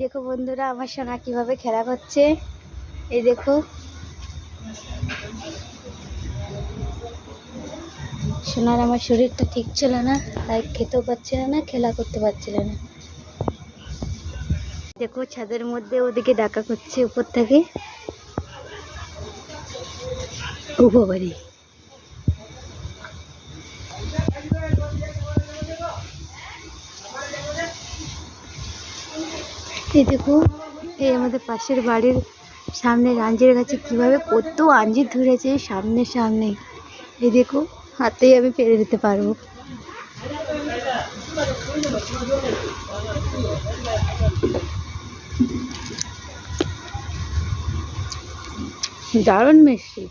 দেখো বন্ধুরা, আমার সোনা কিভাবে খেলা করছে। এই দেখো, সোনার আমার শরীরটা ঠিক ছিল না, তাই খেতেও পারছিল না, খেলা করতে পারছিল না। দেখো ছাদের মধ্যে ওদিকে ডাকা করছে উপর থেকে। ও বাবারে, এই দেখো, এই আমাদের পাশের বাড়ির সামনে আঞ্জির গাছে কিভাবে কত আঞ্জির ধরেছে সামনে। এই দেখো, হাতেই আমি পেরে দিতে পারবো। দারুণ মিষ্টি।